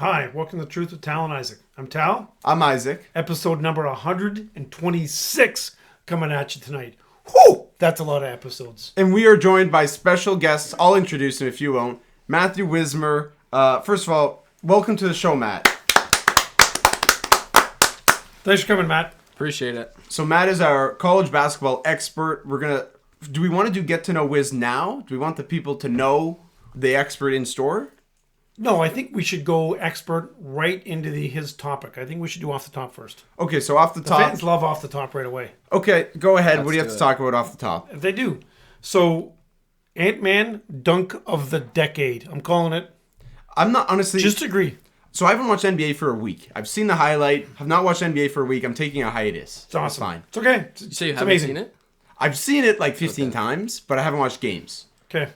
Hi, welcome to The Truth with Tal and Isaac. I'm Tal. I'm Isaac. Episode number 126 coming at you tonight. Whew! That's a lot of episodes. And we are joined by special guests. I'll introduce him if you won't. Matthew Wismer. First of all, welcome to the show, Matt. Thanks for coming, Matt. Appreciate it. So Matt is our college basketball expert. Do we want to do Get to Know Wiz now? Do we want the people to know the expert in store? No, I think we should go expert right into his topic. I think we should do off the top first. Okay, so off the top. Fans love off the top right away. Okay, go ahead. What do you have do to it. talk about off the top? They do. So, Ant-Man dunk of the decade. I'm calling it. I'm not, honestly. Just agree. So I haven't watched NBA for a week. I've seen the highlight. Have not watched NBA for a week. I'm taking a hiatus. It's awesome. It's fine. It's okay. So you It's haven't amazing. seen it? I've seen it like 15 times, but I haven't watched games. Okay.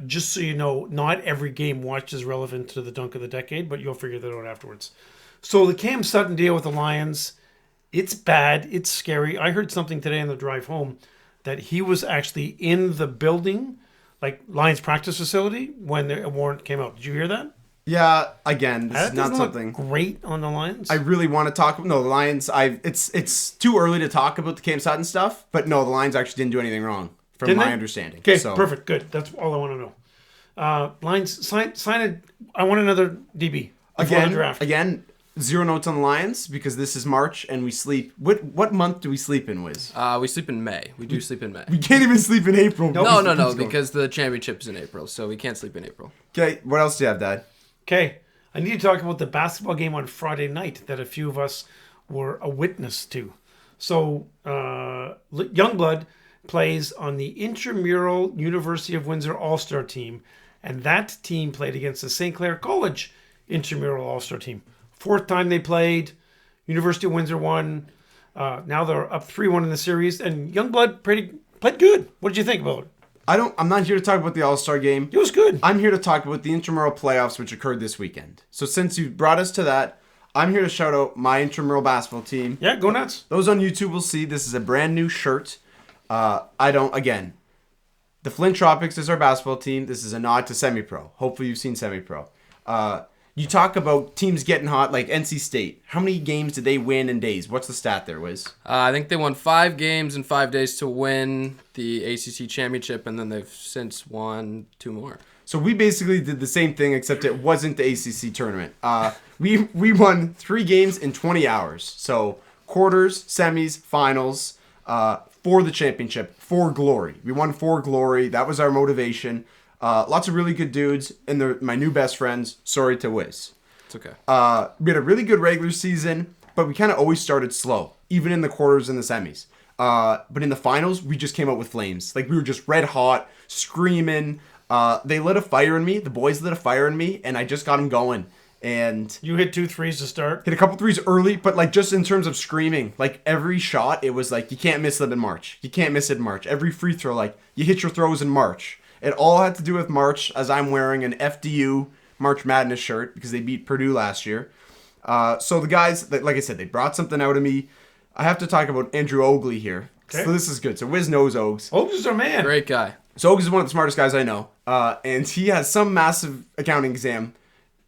Just so you know, not every game watched is relevant to the dunk of the decade, but you'll figure that out afterwards. So the Cam Sutton deal with the Lions, it's bad. It's scary. I heard something today on the drive home that he was actually in the building, like Lions practice facility, when the warrant came out. Did you hear that? Yeah, again, this That is not doesn't look something great on the Lions. I really want to talk about. No, the Lions. It's too early to talk about the Cam Sutton stuff, but no, the Lions actually didn't do anything wrong, from Didn't my they? understanding. Okay, So, perfect, good. That's all I want to know. Lions sign it. I want another DB before the draft. Again, zero notes on the Lions because this is March and we sleep. What month do we sleep in, Wiz? We sleep in May. We do sleep in May. We can't even sleep in April. No, because the championship is in April, so we can't sleep in April. Okay, what else do you have, Dad? Okay, I need to talk about the basketball game on Friday night that a few of us were a witness to. So, Youngblood plays on the Intramural University of Windsor All-Star team, and that team played against the St. Clair College Intramural All-Star team. Fourth time they played. University of Windsor won. Now they're up 3-1 in the series, and Youngblood played good. What did you think about it? I'm not here to talk about the All-Star game. It was good. I'm here to talk about the intramural playoffs, which occurred this weekend. So since you brought us to that, I'm here to shout out my intramural basketball team. Yeah, go nuts. Those on YouTube will see this is a brand new shirt. The Flint Tropics is our basketball team. This is a nod to semi-pro. Hopefully you've seen semi-pro. You talk about teams getting hot, like NC State. How many games did they win in days? What's the stat there, Wiz? I think they won 5 games in 5 days to win the ACC championship, and then they've since won 2 more. So we basically did the same thing, except it wasn't the ACC tournament. We won 3 games in 20 hours. So quarters, semis, finals, for the championship, for glory. We won for glory. That was our motivation. Lots of really good dudes, and they're my new best friends. Sorry to Wiz. It's okay. We had a really good regular season, but we kind of always started slow, even in the quarters and the semis. But in the finals, we just came out with flames. Like, we were just red hot, screaming. They lit a fire in me. The boys lit a fire in me, and I just got them going. And You hit 2 threes to start. hit a couple threes early, but like just in terms of screaming, like every shot, it was like, you can't miss them in March. You can't miss it in March. Every free throw, like, you hit your throws in March. It all had to do with March, as I'm wearing an FDU March Madness shirt because they beat Purdue last year. So the guys, like I said, they brought something out of me. I have to talk about Andrew Oakley here. Okay. So this is good. So Wiz knows Oaks. Oaks is our man. Great guy. So Oaks is one of the smartest guys I know. And he has some massive accounting exam.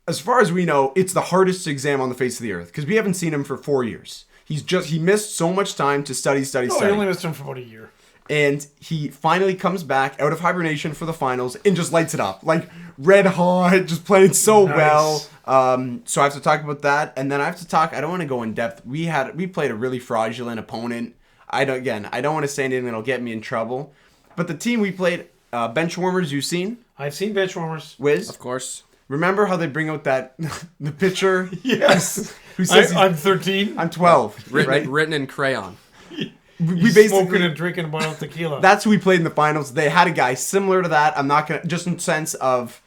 As far as we know, it's the hardest exam on the face of the earth because we haven't seen him for 4 years. He missed so much time to study. I only missed him for about a year. And he finally comes back out of hibernation for the finals and just lights it up. Like, red hot, just playing so Nice. well. So I have to talk about that. And then I have to talk, I don't want to go in depth. We played a really fraudulent opponent. I don't want to say anything that'll get me in trouble. But the team we played, bench warmers, you've seen? I've seen bench warmers. Wiz? Of course. Remember how they bring out the pitcher? Yes. Who says I'm 13. I'm 12, right? Written in crayon. We Smoking and drinking a bottle of tequila. That's who we played in the finals. They had a guy similar to that. I'm not gonna, just in sense of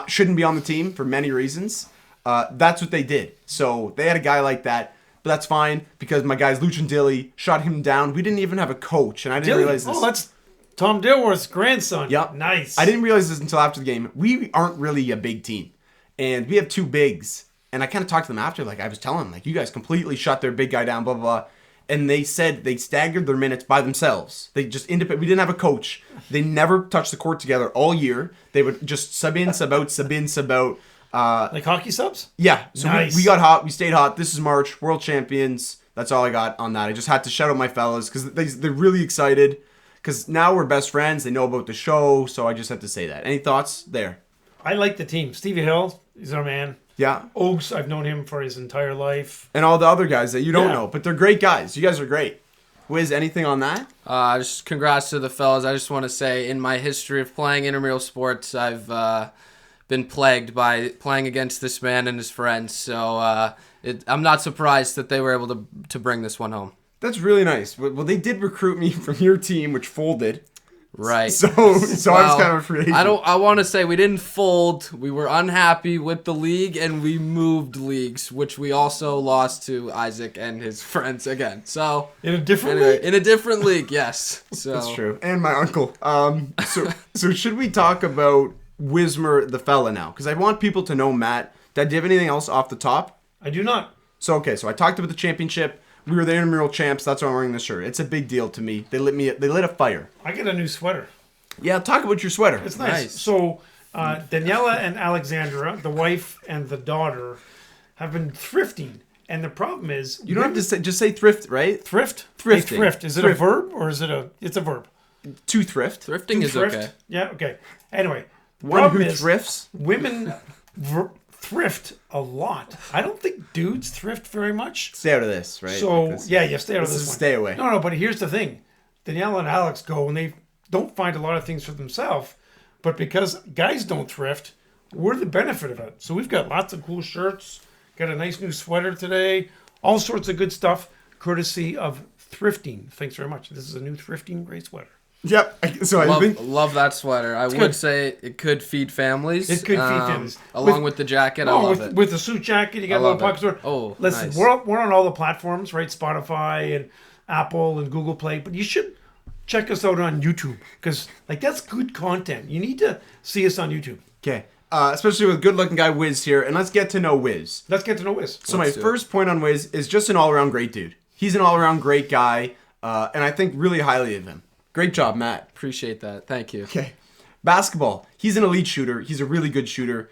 shouldn't be on the team for many reasons. That's what they did. So they had a guy like that, but that's fine because my guys Luch and Dilly shot him down. We didn't even have a coach, and I didn't realize this. Oh, that's Tom Dilworth's grandson. Yep. Nice. I didn't realize this until after the game. We aren't really a big team, and we have 2 bigs. And I kind of talked to them after, like I was telling them, like, you guys completely shut their big guy down, blah blah blah. And they said they staggered their minutes by themselves. They just we didn't have a coach. They never touched the court together all year. They would just sub in, sub out, sub in, sub out. Like hockey subs? Yeah, so Nice. we got hot. We stayed hot. This is March. World champions. That's all I got on that. I just had to shout out my fellas because they're really excited. Because now we're best friends. They know about the show, so I just had to say that. Any thoughts there? I like the team. Stevie Hill, he's our man. Yeah. Oaks, I've known him for his entire life. And all the other guys that you don't Yeah. know, but they're great guys. You guys are great. Wiz, anything on that? Just congrats to the fellas. I just want to say, in my history of playing intramural sports, I've been plagued by playing against this man and his friends. So I'm not surprised that they were able to bring this one home. That's really nice. Well, they did recruit me from your team, which folded. Right. So I was kind of a free agent. I want to say we didn't fold. We were unhappy with the league, and we moved leagues, which we also lost to Isaac and his friends again. So In a different anyway, league? in a different league, yes. So That's true. And my uncle. So should we talk about Wismer the fella now? Because I want people to know Matt. Did you have anything else off the top? I do not. So I talked about the championship. We were the intramural champs. That's why I'm wearing this shirt. It's a big deal to me. They lit a fire. I get a new sweater. Yeah, talk about your sweater. It's nice. Nice. So Daniela and Alexandra, the wife and the daughter, have been thrifting. And the problem is... You don't have to just say thrift, right? Thrift? Thrifting. They thrift. Is it a verb or is it a... It's a verb. To thrift. thrifting is Thrift? okay. Yeah, okay. Anyway. One who problem is thrifts. Women thrift a lot. I don't think dudes thrift very much. Stay out of this, right? So, Like this. yeah, stay out of This this is one. stay away. No, but here's the thing. Danielle and Alex go and they don't find a lot of things for themselves, but because guys don't thrift, we're the benefit of it. So we've got lots of cool shirts, got a nice new sweater today, all sorts of good stuff, courtesy of thrifting. Thanks very much. This is a new thrifting gray sweater. Yep. So I think Love that sweater. I would good. say it could feed families. It could feed families. Along with the jacket, I love it. With the suit jacket, you got I a little love it. pocket store. Oh, listen, nice. we're on all the platforms, right? Spotify and Apple and Google Play, but you should check us out on YouTube because that's good content. You need to see us on YouTube. okay. Especially with good-looking guy Wiz here, and let's get to know Wiz. Let's get to know Wiz. So my Let's do it. first point on Wiz is just an all-around great dude. He's an all-around great guy, and I think really highly of him. Great job, Matt. Appreciate that. Thank you. Okay. Basketball. He's an elite shooter. He's a really good shooter.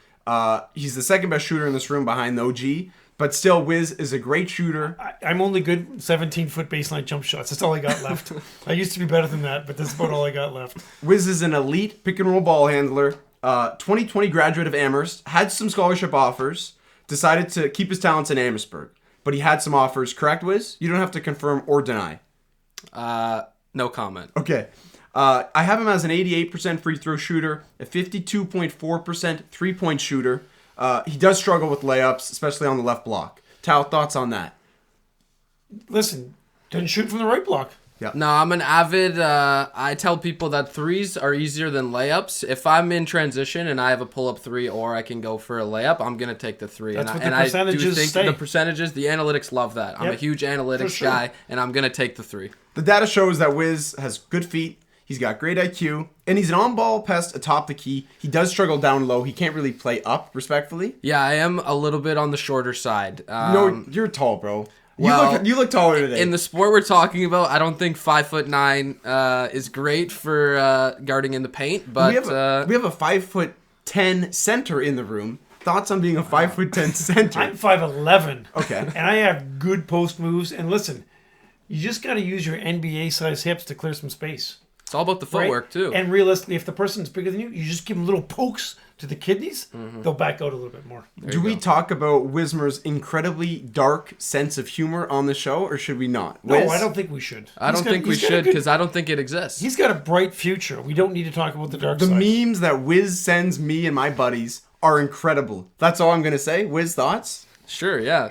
He's the second best shooter in this room behind the OG. But still, Wiz is a great shooter. I'm only good 17-foot baseline jump shots. That's all I got left. I used to be better than that, but that's about all I got left. Wiz is an elite pick-and-roll ball handler. 2020 graduate of Amherst. Had some scholarship offers. Decided to keep his talents in Amherstburg. But he had some offers. Correct, Wiz? You don't have to confirm or deny. No comment. Okay. I have him as an 88% free throw shooter, a 52.4% three-point shooter. He does struggle with layups, especially on the left block. Tal, thoughts on that? Listen, didn't shoot from the right block. No, I'm an avid. I tell people that threes are easier than layups. If I'm in transition and I have a pull-up three, or I can go for a layup, I'm gonna take the three. That's what the and I do percentages think say. the percentages, the analytics love that. I'm a Yep, huge for analytics sure. guy, and I'm gonna take the three. The data shows that Wiz has good feet. He's got great IQ, and he's an on-ball pest atop the key. He does struggle down low. He can't really play up, respectfully. Yeah, I am a little bit on the shorter side. No, you're tall, bro. well, you look taller today. In the sport we're talking about, I don't think 5'9" is great for guarding in the paint. But we have a 5'10" center in the room. Thoughts on being a 5'10" center? I'm 5'11". Okay. And I have good post moves. And listen, you just got to use your NBA-size hips to clear some space. it's all about the Right? footwork too. And realistically, if the person's bigger than you, you just give them little pokes to the kidneys, Mm-hmm. they'll back out a little bit more. Do we talk about Wismer's incredibly dark sense of humor on the show, or should we not? No, Wiz? I don't think we should. I don't think we he's got a should good- because I don't think it exists. He's got a bright future. We don't need to talk about the dark The side. memes that Wiz sends me and my buddies are incredible. That's all I'm gonna say. Wiz, thoughts? Sure, yeah.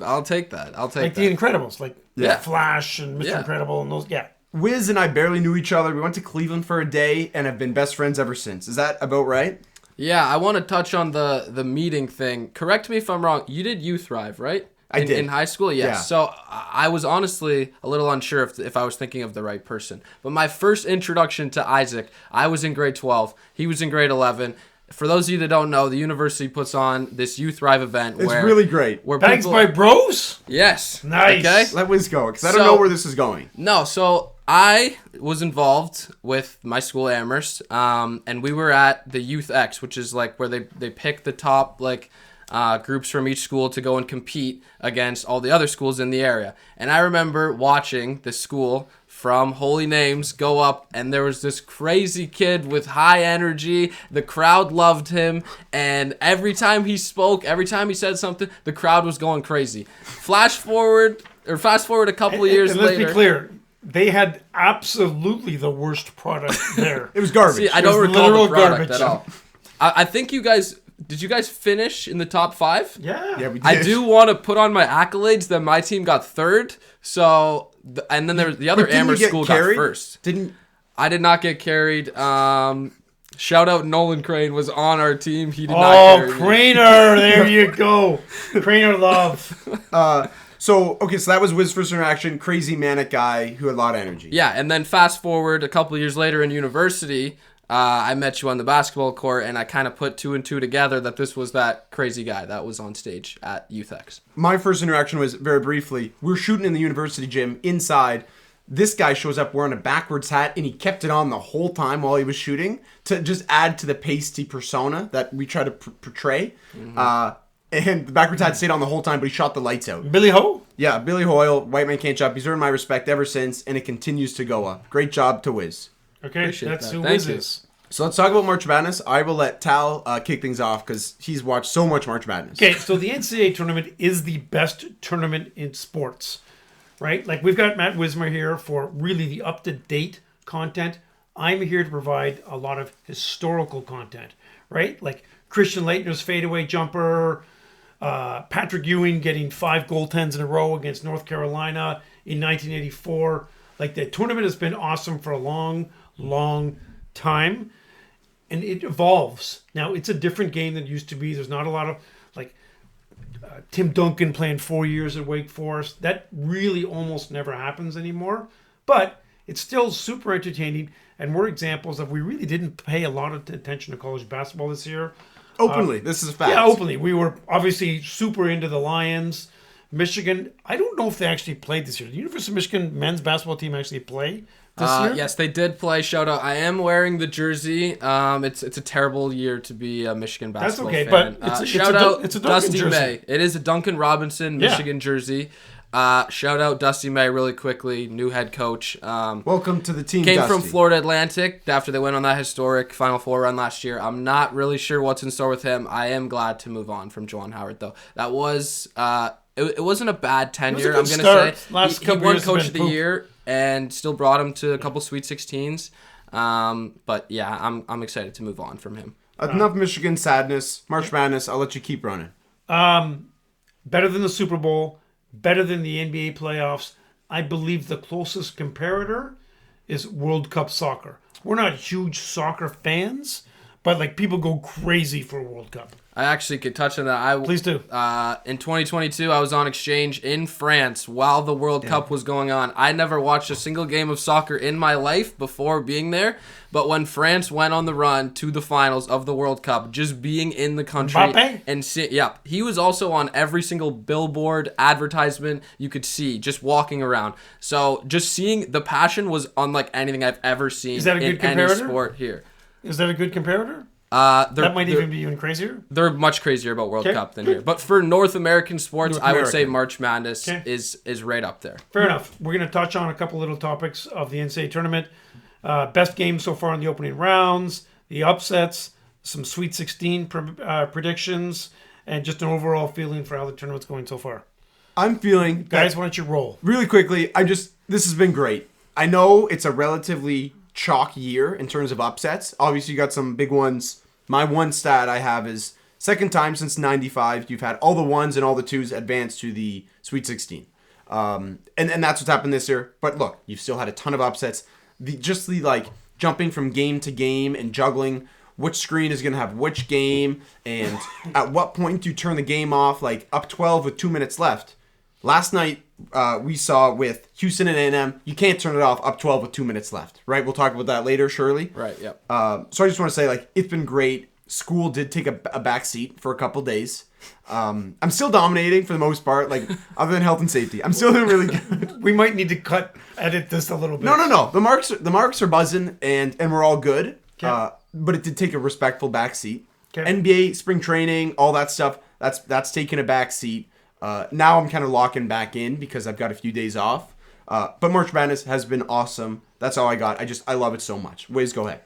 I'll take that. I'll take Like that. the Incredibles, like Yeah. Flash and Mr. Yeah. Incredible and those. Yeah. Wiz and I barely knew each other. We went to Cleveland for a day and have been best friends ever since. Is that about right? Yeah, I want to touch on the meeting thing. Correct me if I'm wrong. You did You Thrive, right? I did. In high school, yes. Yeah. So I was honestly a little unsure if I was thinking of the right person. But my first introduction to Isaac, I was in grade 12. He was in grade 11. For those of you that don't know, the university puts on this You Thrive event. It's where, really great. Where Thanks, people, my bros. Yes. Nice. Okay. Let Wiz go, because I don't So- know where this is going. No, so I was involved with my school Amherst, and we were at the Youth X, which is like where they pick the top groups from each school to go and compete against all the other schools in the area. And I remember watching the school from Holy Names go up, and there was this crazy kid with high energy. The crowd loved him, and every time he spoke, every time he said something, the crowd was going crazy. Fast forward a couple of years and let's later. be clear. They had absolutely the worst product there. It was garbage. See, I don't recall literal the product garbage. at all. I think you guys... Did you guys finish in the top 5? Yeah. We did. I do want to put on my accolades that my team got 3rd. So, and then there was the other But didn't you Amherst get school carried? got 1st. I I did not get carried. Shout out Nolan Crane was on our team. He did not carry me. Craner, there you go. Craner love. So that was Wiz's first interaction. Crazy manic guy who had a lot of energy. Yeah, and then fast forward a couple years later in university, I met you on the basketball court, and I kind of put 2 and 2 together that this was that crazy guy that was on stage at Youth X. My first interaction was very briefly. We're shooting in the university gym inside. This guy shows up wearing a backwards hat, and he kept it on the whole time while he was shooting to just add to the pasty persona that we try to portray. Mm-hmm. And the backwards hat stayed on the whole time, but he shot the lights out. Billy Ho? Yeah, Billy Hoyle, White Man Can't Jump. He's earned my respect ever since, and it continues to go up. Great job to Wiz. Okay, Appreciate that's that. who Thank Wiz you. is. So let's talk about March Madness. I will let Tal kick things off because he's watched so much March Madness. Okay, so the NCAA tournament is the best tournament in sports, right? Like, we've got Matt Wismer here for really the up-to-date content. I'm here to provide a lot of historical content, right? Like Christian Laettner's fadeaway jumper, Patrick Ewing getting 5 goaltends in a row against North Carolina in 1984. Like, the tournament has been awesome for a long, long time, and it evolves. Now, it's a different game than it used to be. There's not a lot of, like, Tim Duncan playing 4 years at Wake Forest. That really almost never happens anymore, but it's still super entertaining, and we're examples of we really didn't pay a lot of attention to college basketball this year. Openly, this is a fact. Yeah, openly. We were obviously super into the Lions. Michigan, I don't know if they actually played this year. The University of Michigan men's basketball team actually play this year? Yes, they did play. Shout out. I am wearing the jersey. It's a terrible year to be a Michigan basketball That's okay, fan. but shout out it's a Duncan Dusty jersey. May. It is a Duncan Robinson Michigan jersey. Shout out Dusty May really quickly, new head coach. Welcome to the team, Came Dusty. from Florida Atlantic after they went on that historic Final Four run last year. I'm not really sure what's in store with him. I am glad to move on from Juwan Howard, though. That was... It wasn't a bad tenure, I'm going to say. Last He couple won years Coach have of the been poop. Year and still brought him to a couple Sweet 16s. But yeah, I'm excited to move on from him. Enough Michigan sadness. March Madness, I'll let you keep running. Better than the Super Bowl, better than the NBA playoffs. I believe the closest comparator is World Cup soccer. We're not huge soccer fans, but like people go crazy for World Cup. I actually could touch on that. Please do. In 2022, I was on exchange in France while the World Cup was going on. I never watched a single game of soccer in my life before being there. But when France went on the run to the finals of the World Cup, just being in the country Mbappe? and he was also on every single billboard advertisement you could see, just walking around. So just seeing the passion was unlike anything I've ever seen Is that a good in any comparator? sport here. Is that a good comparator? That Might even be even crazier. They're much crazier about World Okay, Cup than good. here. But for North American sports, North I would say American. March Madness Okay. is right up there. Fair enough. We're going to touch on a couple little topics of the NCAA tournament. Best games so far in the opening rounds, the upsets, some Sweet 16 predictions, and just an overall feeling for how the tournament's going so far. I'm feeling... Guys, why don't you roll? Really quickly, this has been great. I know it's a relatively chalk year in terms of upsets. Obviously, you got some big ones. My one stat I have is second time since 95, you've had all the ones and all the twos advance to the Sweet 16. And that's what's happened this year. But look, you've still had a ton of upsets. The jumping from game to game and juggling which screen is going to have which game and at what point do you turn the game off, like up 12 with 2 minutes left. Last night, we saw with Houston and A&M, you can't turn it off up 12 with 2 minutes left, right? We'll talk about that later, surely. Right, yep. So I just want to say, it's been great. school did take a back seat for a couple days. I'm still dominating for the most part, like other than health and safety. I'm still doing really good. We might need to edit this a little bit. No. The marks are buzzing and we're all good. Okay. But it did take a respectful back seat. Okay. NBA, spring training, all that stuff, that's taken a back seat. Now I'm kind of locking back in because I've got a few days off. But March Madness has been awesome. That's all I got. I love it so much. Wiz, go ahead.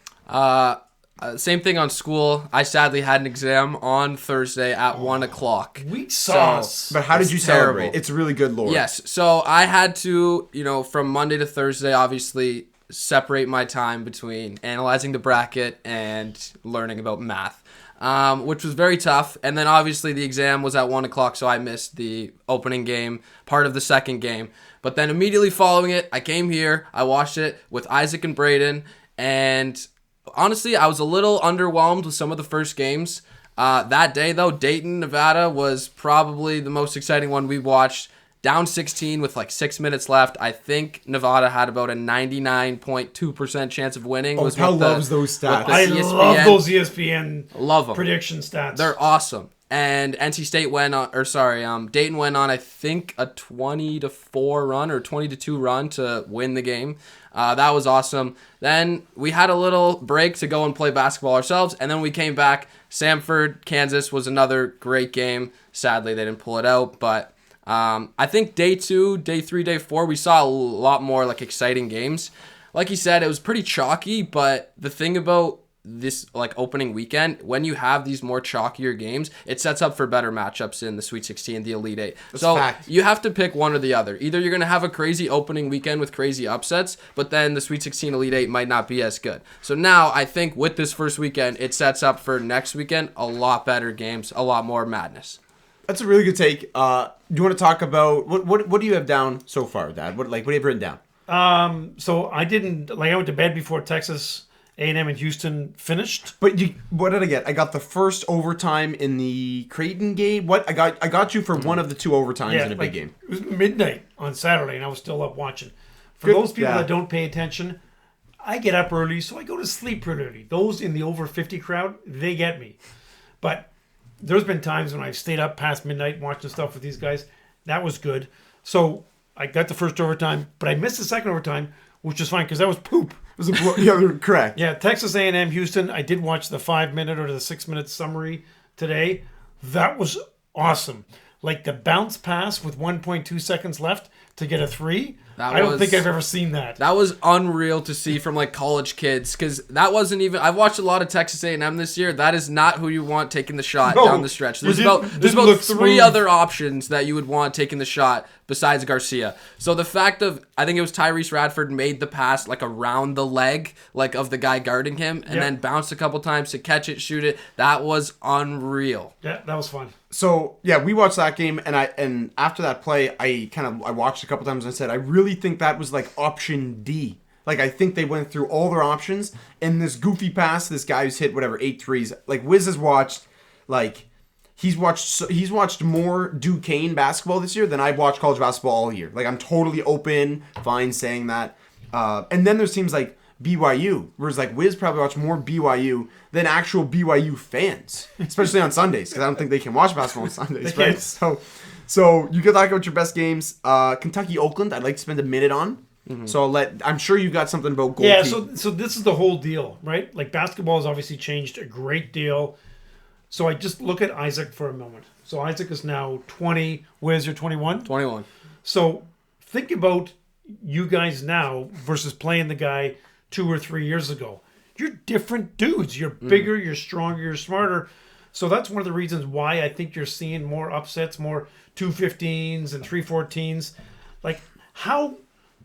Same thing on school. I sadly had an exam on Thursday at 1 o'clock. Weak sauce. But how did you terrible. celebrate? It's really good lore. Yes. So I had to, from Monday to Thursday, obviously separate my time between analyzing the bracket and learning about math, which was very tough. And then obviously the exam was at 1 o'clock, so I missed the opening game, part of the second game. But then immediately following it, I came here, I watched it with Isaac and Braden, and honestly, I was a little underwhelmed with some of the first games. That day, though, Dayton, Nevada was probably the most exciting one we watched. Down 16 with like 6 minutes left. I think Nevada had about a 99.2% chance of winning. Tal loves those stats. I love those ESPN prediction stats. They're awesome. And NC State Dayton went on, I think, a 20-4 run or 20-2 run to win the game. That was awesome. Then we had a little break to go and play basketball ourselves, and then we came back. Samford, Kansas was another great game. Sadly, they didn't pull it out, but I think day 2, day 3, day 4, we saw a lot more like exciting games. Like you said, it was pretty chalky, but the thing about this like opening weekend, when you have these more chalkier games, it sets up for better matchups in the Sweet 16, the Elite 8. You have to pick one or the other. Either you're going to have a crazy opening weekend with crazy upsets, but then the Sweet 16 Elite 8 might not be as good. So now I think with this first weekend, it sets up for next weekend a lot better games, a lot more madness. That's a really good take. Do you want to talk about what do you have down so far, Dad? What have you written down? So I went to bed before Texas A&M and Houston finished. But what did I get? I got the first overtime in the Creighton game. What I got you for one of the two overtimes in a big game. It was midnight on Saturday, and I was still up watching. For those people that don't pay attention, I get up early, so I go to sleep pretty early. Those in the over 50 crowd, they get me. But there's been times when I've stayed up past midnight watching stuff with these guys. That was good. So I got the first overtime, but I missed the second overtime, which was fine because that was poop. It was yeah, correct. Yeah, Texas A&M, Houston. I did watch the 5-minute or the 6-minute summary today. That was awesome. Like the bounce pass with 1.2 seconds left to get a 3. I don't think I've ever seen that. That was unreal to see from like college kids, because that wasn't even. I've watched a lot of Texas A&M this year. That is not who you want taking the shot down the stretch. There's about 3 other options that you would want taking the shot besides Garcia. So the fact of, I think it was Tyrese Radford made the pass like around the leg like of the guy guarding him, and then bounced a couple times to catch it, shoot it. That was unreal. Yeah, that was fun. So yeah, we watched that game, and after that play, I watched a couple times and I said I really think that was like option D. Like I think they went through all their options, and this goofy pass, this guy who's hit 8 threes. Like Wiz has watched, like he's watched more Duquesne basketball this year than I've watched college basketball all year. Like I'm totally open, fine saying that. And then there's teams like BYU, whereas like Wiz probably watched more BYU than actual BYU fans, especially on Sundays, because I don't think they can watch basketball on Sundays, right? So you could talk about your best games. Kentucky Oakland, I'd like to spend a minute on. Mm-hmm. So I'm sure you've got something about goal. Yeah, so this is the whole deal, right? Like basketball has obviously changed a great deal. So I just look at Isaac for a moment. So Isaac is now 20. Wiz, you're 21? 21. So think about you guys now versus playing the guy 2 or 3 years ago. You're different dudes. You're bigger, you're stronger, you're smarter. So that's one of the reasons why I think you're seeing more upsets, more 215s and 314s. Like, how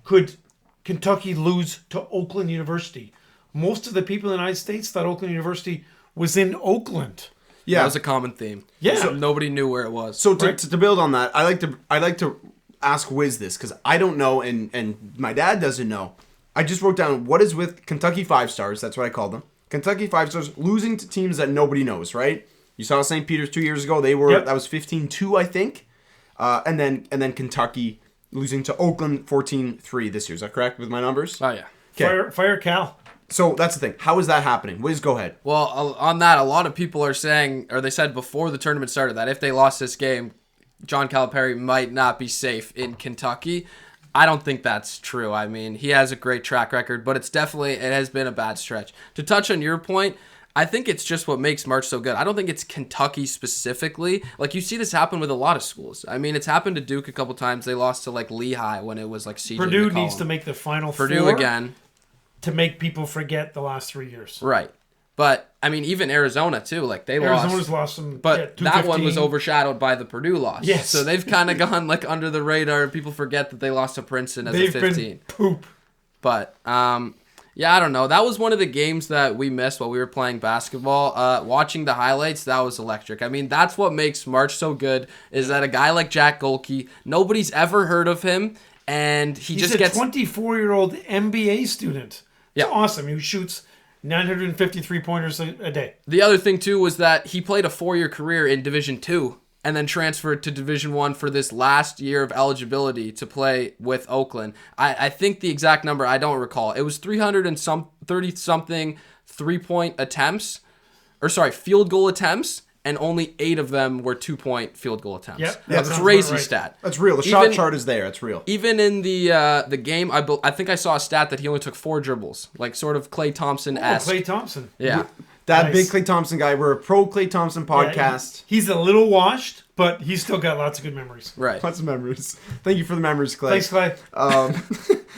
could Kentucky lose to Oakland University? Most of the people in the United States thought Oakland University was in Oakland. Yeah, that was a common theme. Yeah, so nobody knew where it was. So to build on that, I like to ask Wiz this, because I don't know, and my dad doesn't know. I just wrote down what is with Kentucky 5 stars. That's what I called them. Kentucky 5 stars losing to teams that nobody knows, right? You saw St. Peter's 2 years ago. They were that was 15-2, I think. And then Kentucky losing to Oakland 14-3 this year. Is that correct with my numbers? Oh yeah. Fire Cal. So that's the thing. How is that happening? Wiz, go ahead. Well, on that, a lot of people are saying, or they said before the tournament started, that if they lost this game, John Calipari might not be safe in Kentucky. I don't think that's true. I mean, he has a great track record, but it has been a bad stretch. To touch on your point, I think it's just what makes March so good. I don't think it's Kentucky specifically. Like, you see this happen with a lot of schools. I mean, it's happened to Duke a couple times. They lost to, like, Lehigh when it was, like, CJ Purdue McCollum. needs to make the Final Purdue Four again. to make people forget the last 3 years. Right. But, I mean, even Arizona, too. Like, Arizona's lost some. But yeah, that one was overshadowed by the Purdue loss. Yes. So they've kind of gone, like, under the radar. People forget that they lost to Princeton as a 15. Been poop. But, yeah, I don't know. That was one of the games that we missed while we were playing basketball. Watching the highlights, that was electric. I mean, that's what makes March so good, is that a guy like Jack Golke, nobody's ever heard of him, and He's a 24-year-old MBA student. It's awesome. He shoots 953 pointers a day. The other thing, too, was that he played a 4-year career in Division II and then transferred to Division I for this last year of eligibility to play with Oakland. I think the exact number, I don't recall. It was 330-something three-point attempts, field goal attempts, and only 8 of them were 2-point field goal attempts. Yep. That's a crazy stat. That's real. The shot chart is there. It's real. Even in the game, I think I saw a stat that he only took 4 dribbles, like sort of Klay Thompson-esque. Klay Thompson. Yeah. That big Klay Thompson guy. We're a pro Klay Thompson podcast. Yeah, he's a little washed, but he's still got lots of good memories. Right. Lots of memories. Thank you for the memories, Klay. Thanks, Klay.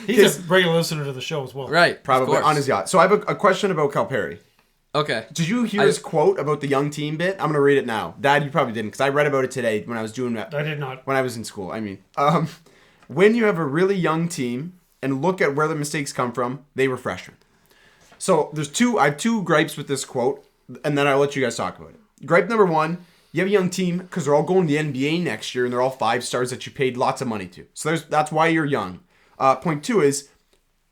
He's a regular listener to the show as well. Right. Probably on his yacht. So I have a question about Calipari. Okay. Did you hear his quote about the young team bit? I'm going to read it now. Dad, you probably didn't, because I read about it today when I was doing that. I did not. When I was in school, I mean. When you have a really young team and look at where the mistakes come from, they were freshmen. So I have 2 gripes with this quote, and then I'll let you guys talk about it. Gripe number 1, you have a young team because they're all going to the NBA next year, and they're all 5 stars that you paid lots of money to. So that's why you're young. Point 2 is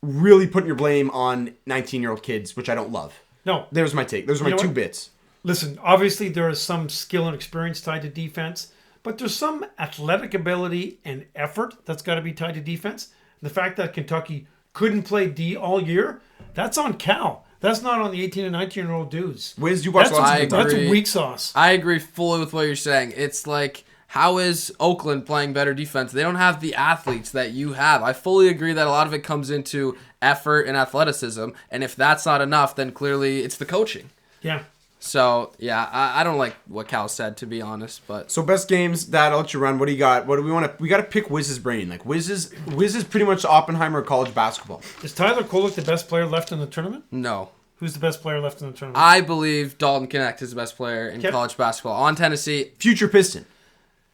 really putting your blame on 19-year-old kids, which I don't love. No. There's my take. Those are my 2 bits. Listen, obviously there is some skill and experience tied to defense, but there's some athletic ability and effort that's got to be tied to defense. The fact that Kentucky couldn't play D all year, that's on Cal. That's not on the 18 and 19-year-old dudes. Wiz, you watch lots of That's weak sauce. I agree fully with what you're saying. It's like, how is Oakland playing better defense? They don't have the athletes that you have. I fully agree that a lot of it comes into effort and athleticism, and if that's not enough, then clearly it's the coaching. Yeah. So, yeah, I don't like what Cal said, to be honest. But so best games, Dad, I'll let you run. What do you got? What do we want to? We got to pick Wiz's brain. Like Wiz is pretty much Oppenheimer of college basketball. Is Tyler Kolek the best player left in the tournament? No. Who's the best player left in the tournament? I believe Dalton Knecht is the best player in college basketball. On Tennessee. Future Piston.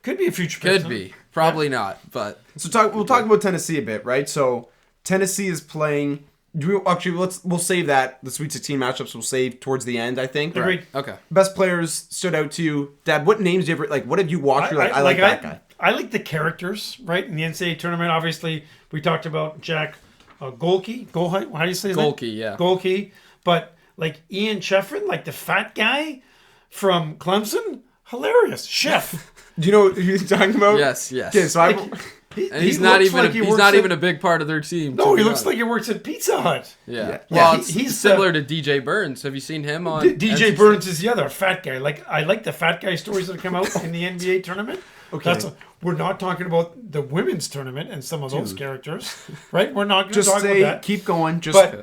Could be a future Piston. Could be. Probably not. But we'll talk about Tennessee a bit, right? So Tennessee is playing. We'll save that. The Sweet 16 matchups we'll save towards the end, I think. Agreed. Okay. Best players stood out to you. Dad, what names do you ever like? What have you watched? I like that guy. I like the characters, right? In the NCAA tournament, obviously, we talked about Jack Golke. How do you say his name? Golke, yeah. Golke. But like Ian Cheffrin, like the fat guy from Clemson, hilarious. Chef. Do you know who you're talking about? Yes. Okay, so he's not even a big part of their team. No, he looks like he works at Pizza Hut. Yeah. Well, he's similar to DJ Burns. Have you seen him on DJ Burns is the other fat guy. I like the fat guy stories that come out in the NBA tournament. Okay. We're not talking about the women's tournament and some of those characters, right? We're not going to talk about that. Keep going. Zach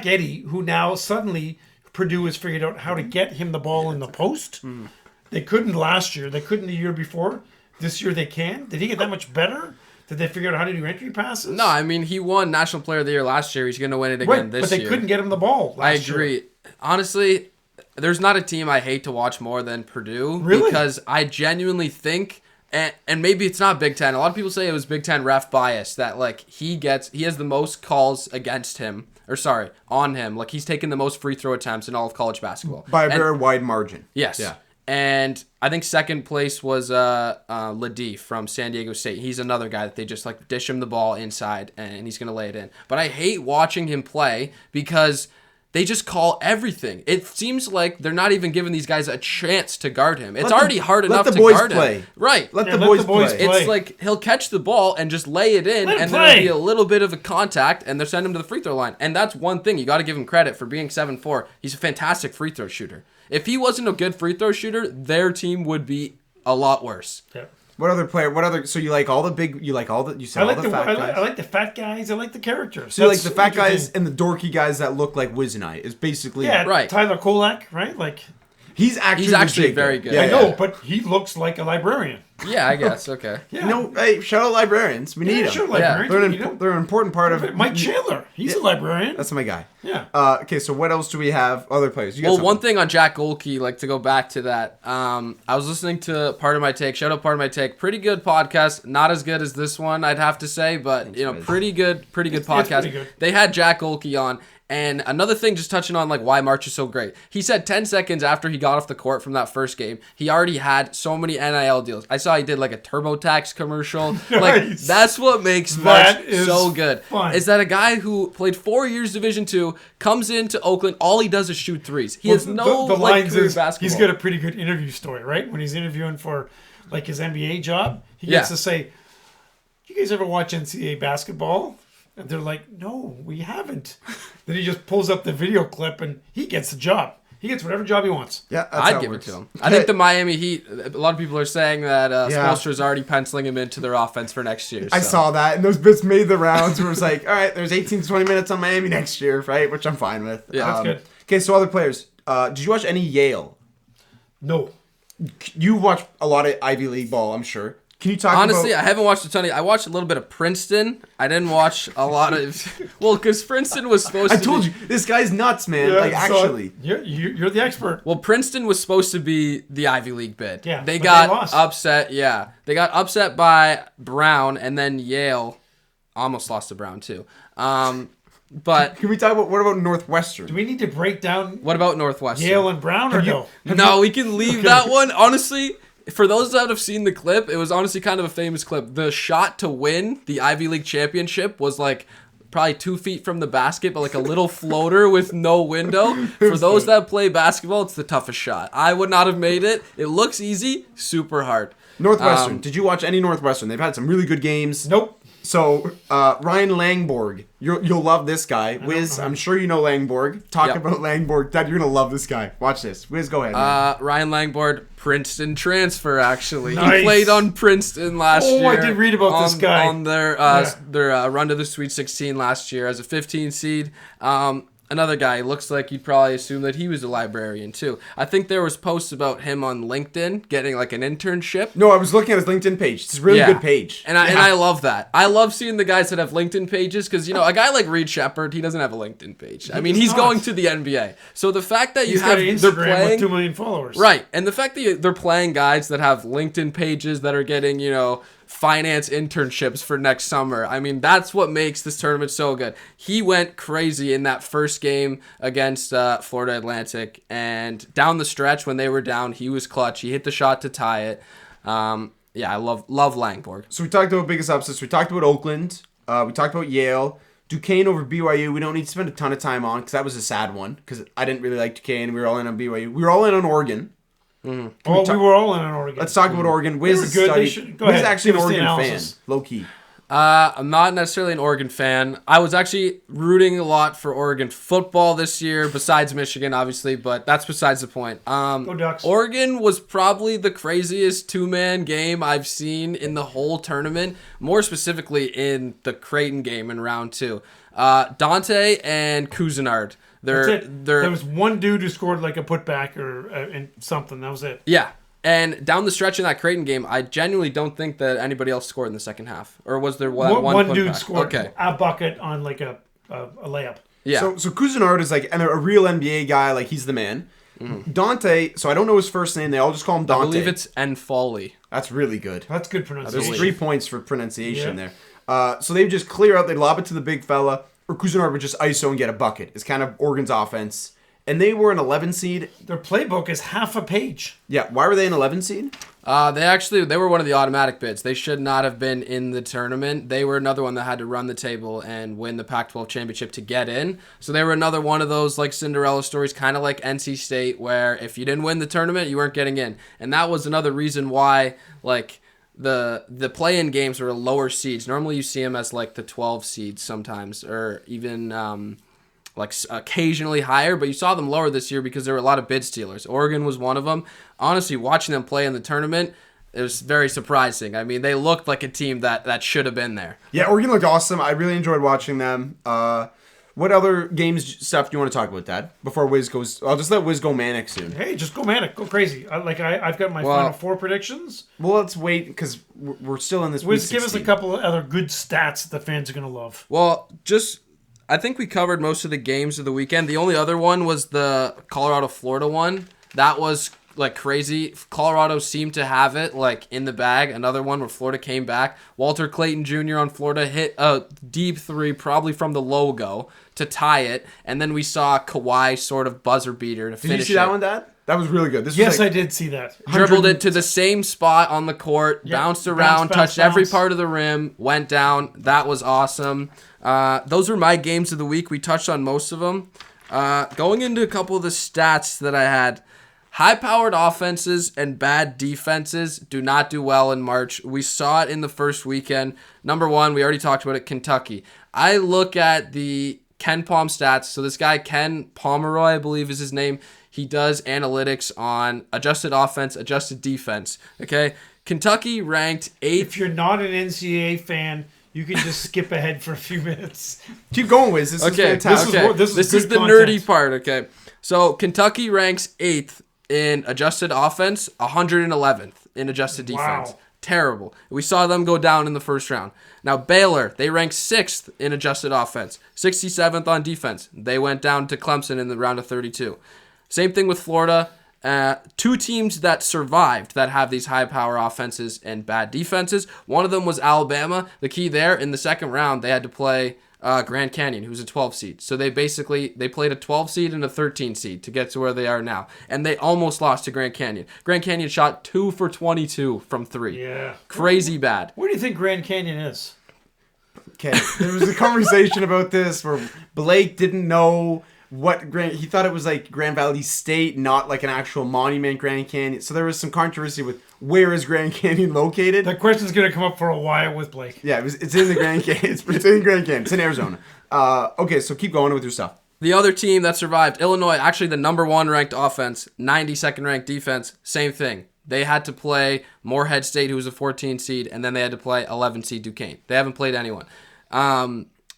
Edey, who now suddenly Purdue has figured out how to get him the ball in the post. They couldn't last year. They couldn't the year before. This year they can. Did he get that much better? Did they figure out how to do entry passes? No, I mean, he won National Player of the Year last year. He's going to win it again this year. But they couldn't get him the ball last year. I agree. Honestly, there's not a team I hate to watch more than Purdue. Really? Because I genuinely think, and maybe it's not Big Ten. A lot of people say it was Big Ten ref bias, that like he has the most calls against him. On him. Like, he's taken the most free throw attempts in all of college basketball. By a very wide margin. Yes. Yeah. And I think second place was Ladie from San Diego State. He's another guy that they just like dish him the ball inside and he's going to lay it in. But I hate watching him play because they just call everything. It seems like they're not even giving these guys a chance to guard him. It's already hard enough to guard him. Right. Let the boys play. It's like he'll catch the ball and just lay it in, and there'll be a little bit of a contact, and they'll send him to the free throw line. And that's one thing. You got to give him credit for being 7'4". He's a fantastic free throw shooter. If he wasn't a good free throw shooter, their team would be a lot worse. Yeah. What other player? What other? So you like all the big? You like all the? You said all the fat guys. I like the fat guys. I like the characters. So you like the fat guys and the dorky guys that look like Wiz and I is basically right. Tyler Kolak, right? Like he's actually very good. I know, but he looks like a librarian. Yeah, I guess. Okay. Yeah. Hey, shout out librarians. We need them. Sure, librarians. They're an important part of it. Mike Chandler, he's a librarian. That's my guy. Yeah. Okay, so what else do we have? Other players. You got something. One thing on Jack Golke, like to go back to that. I was listening to Part of My Take. Shout out Part of My Take. Pretty good podcast. Not as good as this one, I'd have to say, but pretty good podcast. Pretty good. They had Jack Golke on. And another thing, just touching on like why March is so great. He said 10 seconds after he got off the court from that first game, he already had so many NIL deals. I saw he did like a TurboTax commercial. Nice. Like that's what makes March so good. Fun. Is that a guy who played 4 years Division II, comes into Oakland, all he does is shoot threes. He has no the like lines career is, basketball. he's got a pretty good interview story, right? When he's interviewing for like his NBA job, he gets to say, "You guys ever watch NCAA basketball?" And they're like, "No, we haven't." Then he just pulls up the video clip and he gets the job. He gets whatever job he wants. Yeah, that's I'd how give works. it to him. I think the Miami Heat, a lot of people are saying that Spoelstra's already penciling him into their offense for next year. So. I saw that, and those bits made the rounds where it was like, all right, there's 18 to 20 minutes on Miami next year, right? Which I'm fine with. Yeah, that's good. Okay, so other players. Did you watch any Yale? No. You watch a lot of Ivy League ball, I'm sure. Can you talk Honestly, about... I haven't watched a ton of... I watched a little bit of Princeton. I didn't watch a lot of... Well, because Princeton was supposed to I told you, this guy's nuts, man. Actually. You're the expert. Well, Princeton was supposed to be the Ivy League bid. Yeah, They but got they lost. upset. Yeah. They got upset by Brown, and then Yale almost lost to Brown, too. But... Can we talk about... What about Northwestern? Do we need to break down What about Northwestern? Yale and Brown or no? No, we can leave that one. Honestly... For those that have seen the clip, it was honestly kind of a famous clip. The shot to win the Ivy League championship was like probably 2 feet from the basket, but like a little floater with no window. For those that play basketball, it's the toughest shot. I would not have made it. It looks easy, super hard. Northwestern. Did you watch any Northwestern? They've had some really good games. Nope. So, Ryan Langborg. You'll love this guy. Wiz, I'm sure you know Langborg. Talk about Langborg. Dad, you're going to love this guy. Watch this. Wiz, go ahead. Ryan Langborg, Princeton transfer, actually. Nice. He played on Princeton last year. Oh, I did read about this guy. On their run to the Sweet 16 last year as a 15 seed. Another guy, looks like you'd probably assume that he was a librarian, too. I think there was posts about him on LinkedIn getting, like, an internship. No, I was looking at his LinkedIn page. It's a really good page. And I love that. I love seeing the guys that have LinkedIn pages because, a guy like Reed Shepherd, he doesn't have a LinkedIn page. I mean, he's going to the NBA. So the fact that He's got an Instagram with 2 million followers. Right. And the fact that they're playing guys that have LinkedIn pages that are getting, finance internships for next summer. I mean, that's what makes this tournament so good. He went crazy in that first game against Florida Atlantic, and down the stretch when they were down, he was clutch. He hit the shot to tie it. I love Langborg. So we talked about biggest upsets. We talked about Oakland. We talked about Yale. Duquesne over BYU. We don't need to spend a ton of time on because that was a sad one because I didn't really like Duquesne. We were all in on BYU. We were all in on Oregon. We were all in on Oregon. Let's talk about Oregon. Wiz is good. Wiz is actually an Oregon fan, low key. I'm not necessarily an Oregon fan. I was actually rooting a lot for Oregon football this year, besides Michigan, obviously, but that's besides the point. Go Ducks. Oregon was probably the craziest two-man game I've seen in the whole tournament, more specifically in the Creighton game in round 2. Dante and Cousinard. There was one dude who scored like a putback or something. That was it. Yeah. And down the stretch in that Creighton game, I genuinely don't think that anybody else scored in the second half. Or was there one dude scored a bucket on like a layup. Yeah. So Cousinard is like a real NBA guy. Like, he's the man. Mm-hmm. Dante, so I don't know his first name. They all just call him Dante. I believe it's N'Foley. That's really good. That's good pronunciation. There's 3 points for pronunciation there. So they would just clear out. They'd lob it to the big fella. Or Cousinard would just ISO and get a bucket. It's kind of Oregon's offense. And they were an 11 seed. Their playbook is half a page. Yeah, why were they an 11 seed? They were one of the automatic bids. They should not have been in the tournament. They were another one that had to run the table and win the Pac-12 championship to get in. So they were another one of those like Cinderella stories, kind of like NC State, where if you didn't win the tournament, you weren't getting in. And that was another reason why like the play-in games were lower seeds. Normally you see them as like the 12 seeds sometimes, or even like occasionally higher, but you saw them lower this year because there were a lot of bid stealers. Oregon was one of them. Honestly, watching them play in the tournament, it was very surprising. I mean, they looked like a team that should have been there. Yeah, Oregon looked awesome. I really enjoyed watching them. What other games stuff do you want to talk about, Dad? Before Wiz goes, I'll just let Wiz go manic soon. Hey, just go manic, go crazy. I've got my final four predictions. Well, let's wait because we're still in this. Wiz, give us a couple of other good stats that the fans are gonna love. Well, I think we covered most of the games of the weekend. The only other one was the Colorado-Florida one. That was like crazy. Colorado seemed to have it like in the bag. Another one where Florida came back. Walter Clayton Jr. on Florida hit a deep three, probably from the logo, to tie it. And then we saw Kawhi sort of buzzer beater to finish it. Did you see that one, Dad? That was really good. Yes, I did see that. Dribbled it to the same spot on the court, bounced around, touched every part of the rim, went down. That was awesome. Those were my games of the week. We touched on most of them. Going into a couple of the stats that I had, high-powered offenses and bad defenses do not do well in March. We saw it in the first weekend. Number one, we already talked about it, Kentucky. I look at the Ken Palm stats. So this guy, Ken Pomeroy, I believe is his name. He does analytics on adjusted offense, adjusted defense. Okay, Kentucky ranked 8th. If you're not an NCAA fan, you can just skip ahead for a few minutes. Keep going, Wiz. This is fantastic. This is the content. nerdy part. Okay, so Kentucky ranks 8th in adjusted offense, 111th in adjusted defense. Wow. Terrible. We saw them go down in the first round. Now, Baylor, they ranked 6th in adjusted offense, 67th on defense. They went down to Clemson in the round of 32. Same thing with Florida. Two teams that survived that have these high-power offenses and bad defenses. One of them was Alabama. The key there, in the second round, they had to play Grand Canyon, who's a 12 seed. So they played a 12 seed and a 13 seed to get to where they are now. And they almost lost to Grand Canyon. Grand Canyon shot 2 for 22 from 3. Yeah. Crazy bad. Where do you think Grand Canyon is? Okay, there was a conversation about this where Blake didn't know he thought it was like Grand Valley State, not like an actual monument, Grand Canyon. So there was some controversy with where is Grand Canyon located. That question's going to come up for a while with Blake. Yeah, it's in the Grand Canyon. It's in Grand Canyon. It's in Arizona. Okay, so keep going with your stuff. The other team that survived, Illinois, actually the number 1 ranked offense, 92nd ranked defense, same thing. They had to play Morehead State, who was a 14 seed, and then they had to play 11 seed Duquesne. They haven't played anyone.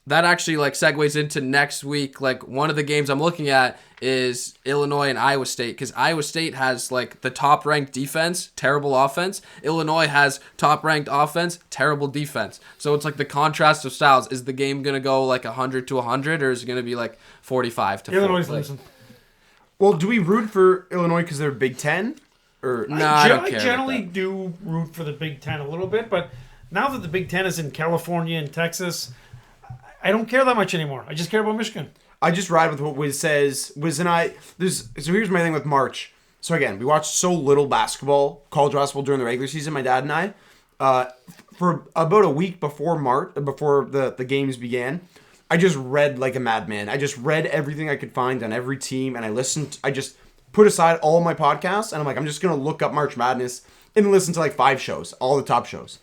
That actually like segues into next week. Like one of the games I'm looking at is Illinois and Iowa State, because Iowa State has like the top ranked defense, terrible offense. Illinois has top ranked offense, terrible defense. So it's like the contrast of styles. Is the game gonna go like 100 to 100, or is it gonna be like 45 to Illinois 40? losing. Well, do we root for Illinois because they're Big Ten? Or no, I don't care. I generally about that. do root for the Big Ten a little bit, but now that the Big Ten is in California and Texas, I don't care that much anymore. I just care about Michigan. I just ride with what Wiz says. Wiz and I, so here's my thing with March. So again, we watched so little basketball, college basketball during the regular season, my dad and I. For about a week before the games began, I just read like a madman. I just read everything I could find on every team, and I just put aside all my podcasts, and I'm like, I'm just going to look up March Madness and listen to like 5 shows, all the top shows.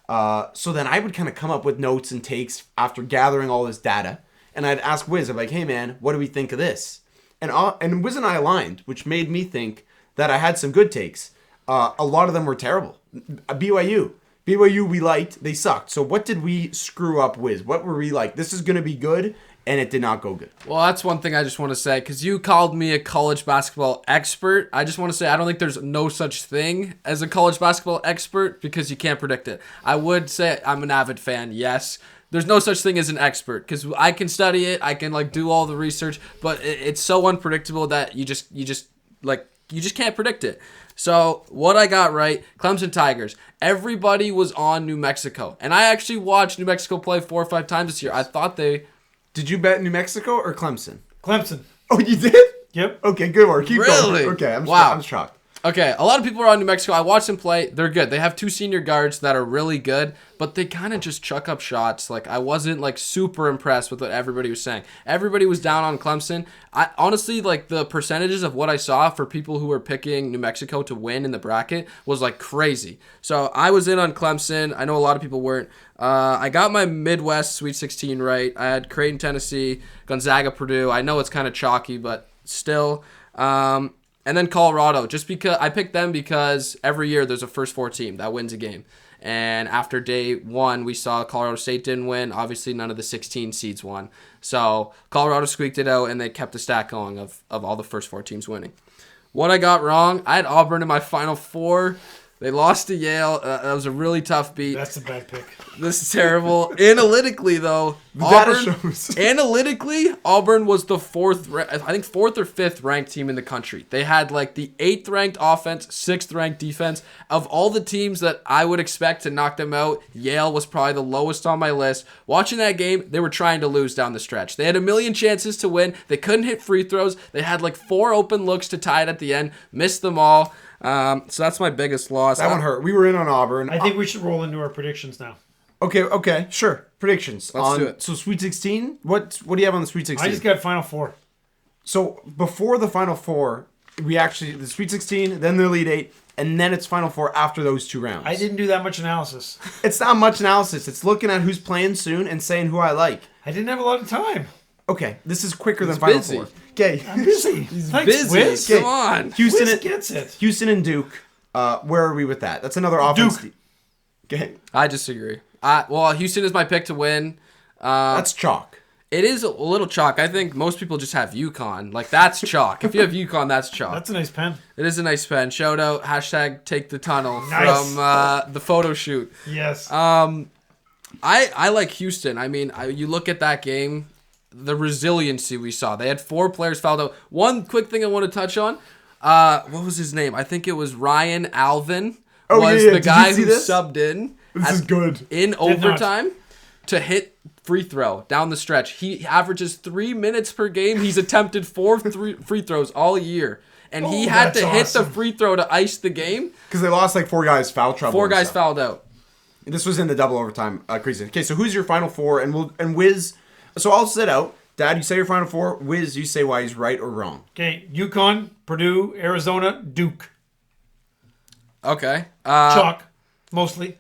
So then I would kind of come up with notes and takes after gathering all this data. And I'd ask Wiz, I'm like, hey man, what do we think of this? And Wiz and I aligned, which made me think that I had some good takes. A lot of them were terrible. BYU we liked, they sucked. So what did we screw up, Wiz? What were we like, this is going to be good, and it did not go good? Well, that's one thing I just want to say, because you called me a college basketball expert. I just want to say I don't think there's no such thing as a college basketball expert, because you can't predict it. I would say I'm an avid fan, yes. There's no such thing as an expert, because I can study it, I can like do all the research, but it's so unpredictable that you just can't predict it. So what I got right, Clemson Tigers. Everybody was on New Mexico, and I actually watched New Mexico play 4 or 5 times this year. I thought they... Did you bet New Mexico or Clemson? Clemson. Oh, you did? Yep. Okay, good work. Keep Really? going. Okay, I'm Wow. shocked. Okay, a lot of people are on New Mexico. I watched them play. They're good. They have 2 senior guards that are really good, but they kind of just chuck up shots. Like, I wasn't, like, super impressed with what everybody was saying. Everybody was down on Clemson. I honestly, like, the percentages of what I saw for people who were picking New Mexico to win in the bracket was, like, crazy. So I was in on Clemson. I know a lot of people weren't. I got my Midwest Sweet 16 right. I had Creighton, Tennessee, Gonzaga, Purdue. I know it's kind of chalky, but still. And then Colorado, just because I picked them because every year there's a first 4 team that wins a game. And after day 1, we saw Colorado State didn't win. Obviously, none of the 16 seeds won. So Colorado squeaked it out, and they kept the stack going of all the first 4 teams winning. What I got wrong, I had Auburn in my Final Four. They lost to Yale. That was a really tough beat. That's a bad pick. This is terrible. Analytically, though, Auburn was the 4th or 5th ranked team in the country. They had like the 8th ranked offense, 6th ranked defense. Of all the teams that I would expect to knock them out, Yale was probably the lowest on my list. Watching that game, they were trying to lose down the stretch. They had a million chances to win. They couldn't hit free throws. They had like 4 open looks to tie it at the end. Missed them all. So that's my biggest loss. That one hurt. We were in on Auburn. I think we should roll into our predictions now. Okay, sure. Predictions. Let's do it. So Sweet 16, what do you have on the Sweet 16? I just got Final Four. So before the Final Four, the Sweet 16, then the Elite 8, and then it's Final Four after those 2 rounds. I didn't do that much analysis. It's not much analysis. It's looking at who's playing soon and saying who I like. I didn't have a lot of time. Okay, this is quicker than Final busy. Four. Okay. I'm busy. Thanks, busy. Wiz. Come on. Wiz gets it. Houston and Duke. Where are we with that? That's another offense. Duke. Okay. I disagree. Well, Houston is my pick to win. That's chalk. It is a little chalk. I think most people just have UConn. Like, that's chalk. If you have UConn, that's chalk. That's a nice pen. It is a nice pen. Shout out, hashtag take the tunnel Nice. from the photo shoot. Yes. I like Houston. I mean, you look at that game, the resiliency we saw. They had 4 players fouled out. One quick thing I want to touch on. What was his name? I think it was Ryan Alvin. Was the Did guy you see who this? subbed in. This is good. In not. overtime to hit free throw down the stretch. He averages 3 minutes per game. He's attempted 4 free throws all year. And he had to hit the free throw to ice the game. Because they lost like 4 guys foul trouble. 4 and guys stuff. fouled out. This was in the double overtime crazy. Okay, so who's your Final Four? And Wiz. So I'll sit out. Dad, you say your Final Four. Wiz, you say why he's right or wrong. Okay, UConn, Purdue, Arizona, Duke. Okay. Chalk, mostly.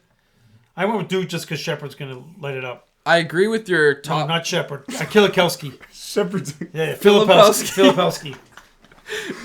I went with Duke just because Shepard's going to light it up. I agree with your No, top. not Shepard. Kilikowski. Shepard's. Yeah, Filipowski.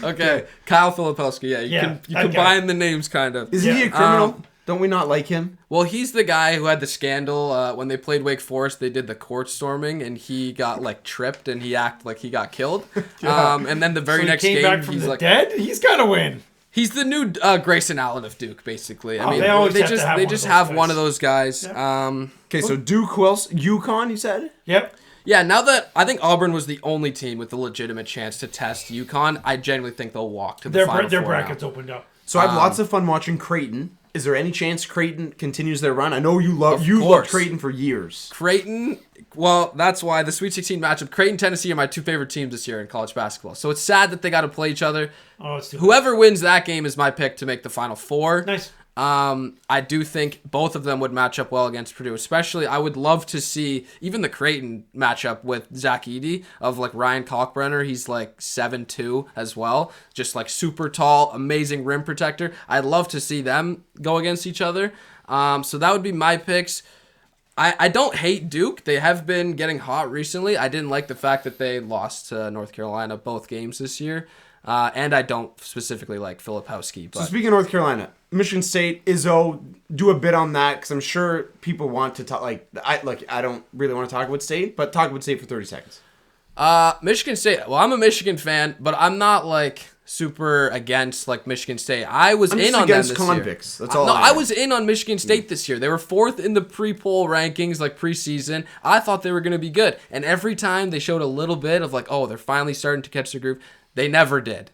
Okay, Kyle Filipowski. Yeah, you that guy. combine the names kind of. Isn't he a criminal? Don't we not like him? Well, he's the guy who had the scandal when they played Wake Forest. They did the court storming, and he got like tripped, and he acted like he got killed. And then the very So he next came game, back from he's the like, dead? He's got to win. he's the new Grayson Allen of Duke, basically. I mean, they always have to just have they one of just those have guys. one of those guys. Yep. Okay, so Duke, who else? UConn, you said? Yep. Yeah, now that I think Auburn was the only team with a legitimate chance to test UConn, I genuinely think they'll walk to the Final Their Four brackets now. opened up. So I have lots of fun watching Creighton. Is there any chance Creighton continues their run? I know you loved course. Creighton for years. Creighton, well, that's why the Sweet 16 matchup, Creighton, Tennessee are my 2 favorite teams this year in college basketball. So it's sad that they got to play each other. Oh, it's too Whoever wins that game is my pick to make the Final Four. Nice. I do think both of them would match up well against Purdue. Especially, I would love to see even the Creighton matchup with Zach Edey of like Ryan Kalkbrenner. He's like 7'2" as well. Just like super tall, amazing rim protector. I'd love to see them go against each other. So that would be my picks. I don't hate Duke. They have been getting hot recently. I didn't like the fact that they lost to North Carolina both games this year. And I don't specifically like Filipowski. But So speaking of North Carolina, Michigan State, Izzo, do a bit on that because I'm sure people want to talk. I don't really want to talk about State, but talk about State for 30 seconds. Michigan State. Well, I'm a Michigan fan, but I'm not like super against like Michigan State. I was I'm in just on them against this convicts. year. That's all. No, I am. was in on Michigan State this year. They were 4th in the pre-poll rankings, like preseason. I thought they were going to be good, and every time they showed a little bit of like, oh, they're finally starting to catch the groove. They never did.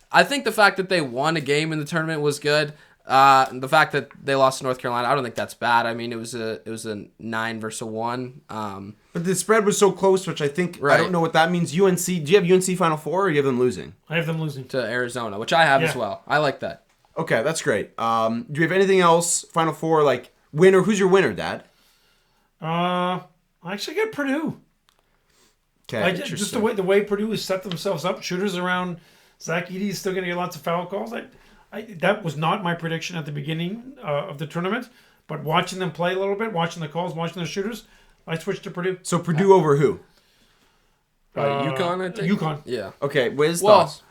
I think the fact that they won a game in the tournament was good. The fact that they lost to North Carolina, I don't think that's bad. I mean, it was a 9 versus a 1. But the spread was so close, which I think, I don't know what that means. UNC, do you have UNC Final Four or do you have them losing? I have them losing. To Arizona, which I have as well. I like that. Okay, that's great. Do you have anything else, Final Four, like winner? Who's your winner, Dad? I actually got Purdue. Okay, just the way Purdue has set themselves up, shooters around Zach Edey is still going to get lots of foul calls. That was not my prediction at the beginning of the tournament, but watching them play a little bit, watching the calls, watching the shooters, I switched to Purdue. So Purdue over who? UConn, I think. UConn. Yeah. Okay, Wiz, thoughts?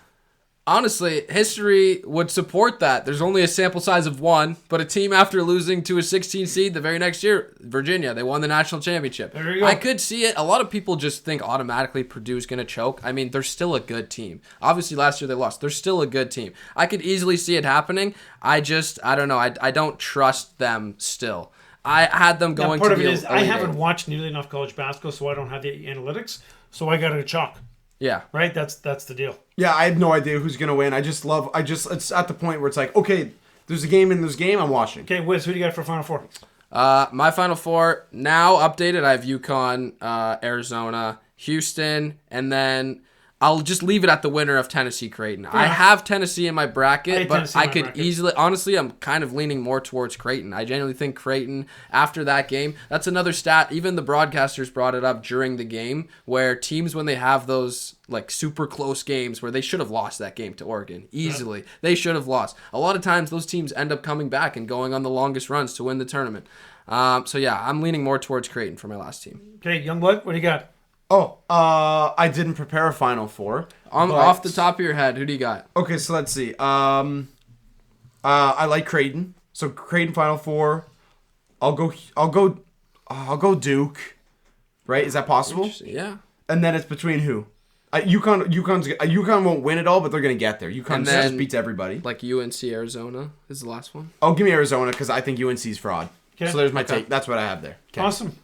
Honestly, history would support that. There's only a sample size of 1, but a team after losing to a 16 seed the very next year, Virginia, they won the national championship. There you go. I could see it. A lot of people just think automatically Purdue's going to choke. I mean, they're still a good team. Obviously, last year they lost. They're still a good team. I could easily see it happening. I don't know. I don't trust them still. I had them going part to of the it is I Elite haven't Eight. watched nearly enough college basketball, so I don't have the analytics. So I got it a chalk. Yeah. Right? That's the deal. Yeah, I have no idea who's going to win. It's at the point where it's like, okay, there's a game in this game, I'm watching. Okay, Wiz, who do you got for Final Four? My Final Four, now updated, I have UConn, Arizona, Houston, and then I'll just leave it at the winner of Tennessee Creighton. I have Tennessee in my bracket, but I could easily, honestly, I'm kind of leaning more towards Creighton. I genuinely think Creighton, after that game, that's another stat. Even the broadcasters brought it up during the game, where teams, when they have those like super close games where they should have lost that game to Oregon easily, they should have lost. A lot of times those teams end up coming back and going on the longest runs to win the tournament. So yeah, I'm leaning more towards Creighton for my last team. Okay, Youngblood, what do you got? Oh, I didn't prepare a Final Four. Off the top of your head, who do you got? Okay, so let's see. I like Creighton. So Creighton Final Four. I'll go Duke. Right? Is that possible? Yeah. And then it's between who? UConn won't win it all, but they're gonna get there. UConn just beats everybody. Like UNC Arizona is the last one. Oh, give me Arizona because I think UNC's fraud. Okay. So there's my take. That's what I have there. Okay. Awesome.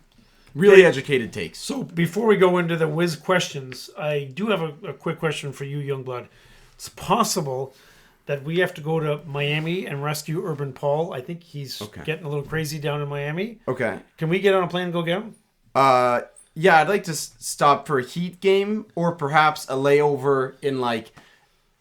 Really educated takes. So before we go into the Wiz questions, I do have a quick question for you, Youngblood. It's possible that we have to go to Miami and rescue Urban Paul. I think he's getting a little crazy down in Miami. Okay. Can we get on a plane and go get him? Yeah, I'd like to stop for a Heat game or perhaps a layover in like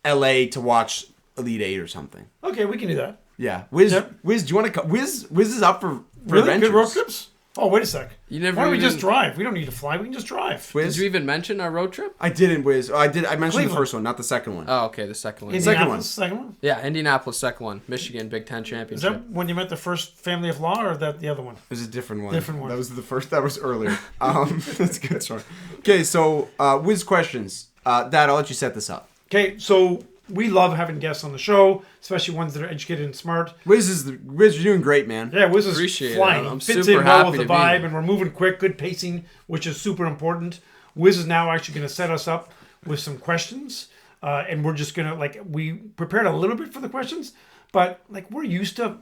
LA to watch Elite Eight or something. Okay, we can do that. Yeah. Wiz, Yep. Wiz, do you want to Wiz is up for Really? adventures. Good road trips? Oh, wait a sec. You never Why don't we even- just drive? We don't need to fly. We can just drive. Wiz? Did you even mention our road trip? I didn't, Wiz. I mentioned Cleveland. the first one, not the second one. Oh, okay, the second one. Second one. Indianapolis, second one? Yeah, Indianapolis, second one. Michigan, Big Ten Is championship. that when you met the first family of law or that the other one? It was a different one. Different one. That was the first. That was earlier. That's a good story. Okay, so Wiz questions. Dad, I'll let you set this up. Okay, so we love having guests on the show, especially ones that are educated and smart. Wiz, you're doing great, man. Yeah, Wiz is Appreciate it. flying. I'm Fits super in well happy with the to be vibe, here. and we're moving quick, good pacing, which is super important. Wiz is now actually going to set us up with some questions, and we're just going to, we prepared a little bit for the questions, but, we're used to,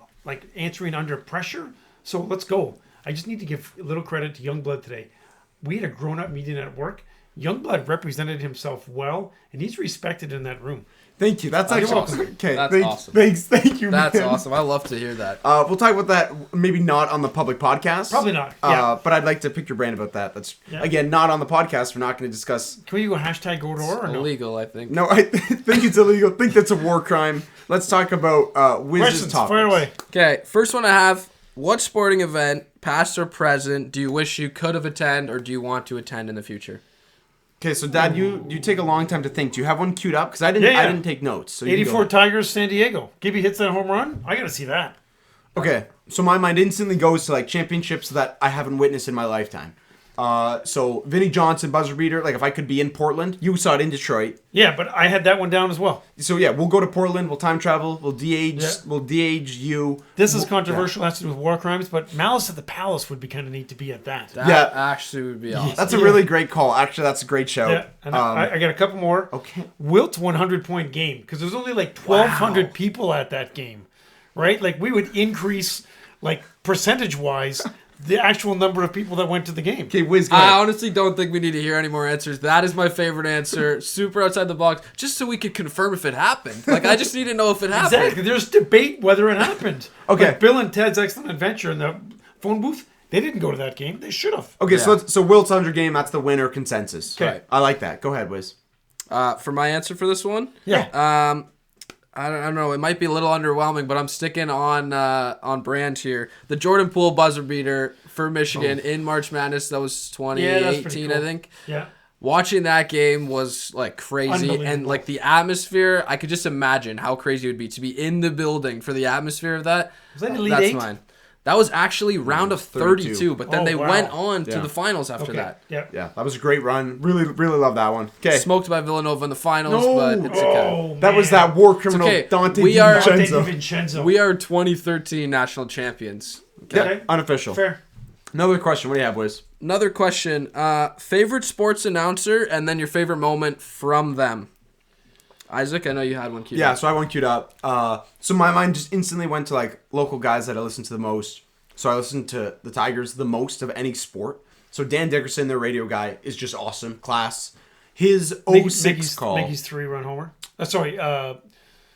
answering under pressure, so let's go. I just need to give a little credit to Youngblood today. We had a grown-up meeting at work. Youngblood represented himself well, and he's respected in that room. Thank you. That's actually awesome. okay. That's thanks, awesome. Thank you. That's man. awesome. I love to hear that. We'll talk about that. Maybe not on the public podcast. Probably not. Yeah. But I'd like to pick your brain about that. That's Yeah. again not on the podcast. We're not going to discuss. Can we go hashtag go to or no? Illegal, I think. No, I think it's illegal. I think that's a war crime. Let's talk about Wiz's Questions, topics. fire away. Okay, first one I have. What sporting event, past or present, do you wish you could have attended or do you want to attend in the future? Okay, so Dad, you take a long time to think. Do you have one queued up? Because I didn't. Yeah. I didn't take notes. So you can go 84 ahead. Tigers, San Diego. Gibby hits that home run. I got to see that. Okay, so my mind instantly goes to championships that I haven't witnessed in my lifetime. So Vinnie Johnson buzzer beater. If I could be in Portland, you saw it in Detroit. Yeah, but I had that one down as well. So yeah, we'll go to Portland. We'll time travel. We'll de-age. Yeah. We'll de-age you. This is controversial, has to do with war crimes, but Malice at the Palace would be kind of neat to be at that. That actually would be awesome. That's a really great call. Actually, that's a great show. Yeah, and I got a couple more. Okay. Wilt's 100-point game, because there's only 1,200 people at that game, right? We would increase, percentage-wise, the actual number of people that went to the game. Okay, Wiz, go I ahead. honestly don't think we need to hear any more answers. That is my favorite answer. Super outside the box, just so we could confirm if it happened. Like, I just need to know if it happened. Exactly. There's debate whether it happened. Okay. Like Bill and Ted's Excellent Adventure in the phone booth, they didn't go to that game. They should have. Okay, Yeah. so Wilt's 100 game, that's the winner consensus. Okay. I like that. Go ahead, Wiz. For my answer for this one, Yeah. I don't know. It might be a little underwhelming, but I'm sticking on brand here. The Jordan Poole buzzer beater for Michigan in March Madness. That was 2018, cool. I think. Yeah. Watching that game was like crazy, and Unbelievable. like the atmosphere. I could just imagine how crazy it would be to be in the building for the atmosphere of that. Was that Elite That's Eight? mine. That was actually round of 32, but then Oh, they wow. went on to Yeah. the finals after Okay. that. Yeah. Yeah, that was a great run. Really, really love that one. Okay. Smoked by Villanova in the finals, No. but it's okay. Oh, That was man. that war criminal okay. Dante We are- Dante DiVincenzo. DiVincenzo. We are 2013 national champions. Yeah, Okay. unofficial. Fair. Another question. What do you have, Wiz? Another question. Favorite sports announcer, and then your favorite moment from them. Isaac, I know you had one queued Yeah, up. so I went queued up. So my mind just instantly went to like local guys that I listen to the most. So I listen to the Tigers the most of any sport. So Dan Dickerson, their radio guy, is just awesome. Class. His 06 call. Mickey's 3-run homer. Sorry.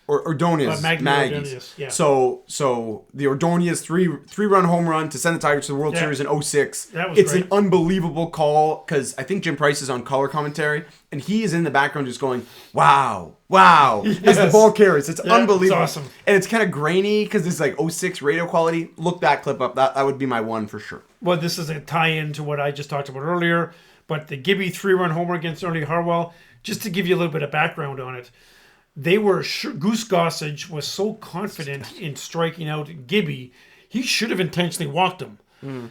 Or Ordonez. Maggie Maggie's. Ordonez, yeah. So the Ordonez three-run home run to send the Tigers to the World Yeah. Series in 06. That was It's great. an unbelievable call because I think Jim Price is on color commentary and he is in the background just going, wow, as the Yes. ball carries. It's Yeah, unbelievable. it's awesome. And it's kind of grainy because it's like 06 radio quality. Look that clip up. That would be my one for sure. Well, this is a tie-in to what I just talked about earlier. But the Gibby 3-run homer against Ernie Harwell, just to give you a little bit of background on it, they were Goose Gossage was so confident in striking out Gibby, he should have intentionally walked him.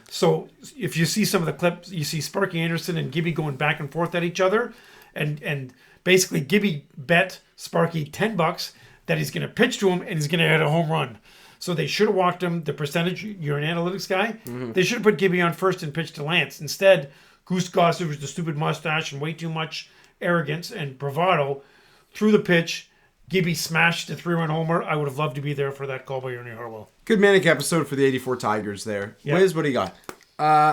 So if you see some of the clips, you see Sparky Anderson and Gibby going back and forth at each other, and basically Gibby bet Sparky $10 that he's going to pitch to him and he's going to hit a home run. So they should have walked him. The percentage, you're an analytics guy, they should have put Gibby on first and pitched to Lance. Instead, Goose Gossage was the stupid mustache and way too much arrogance and bravado threw the pitch. Gibby smashed a 3-run homer. I would have loved to be there for that call by Ernie Harwell. Good manic episode for the 84 Tigers there. Yeah. Wiz, what do you got?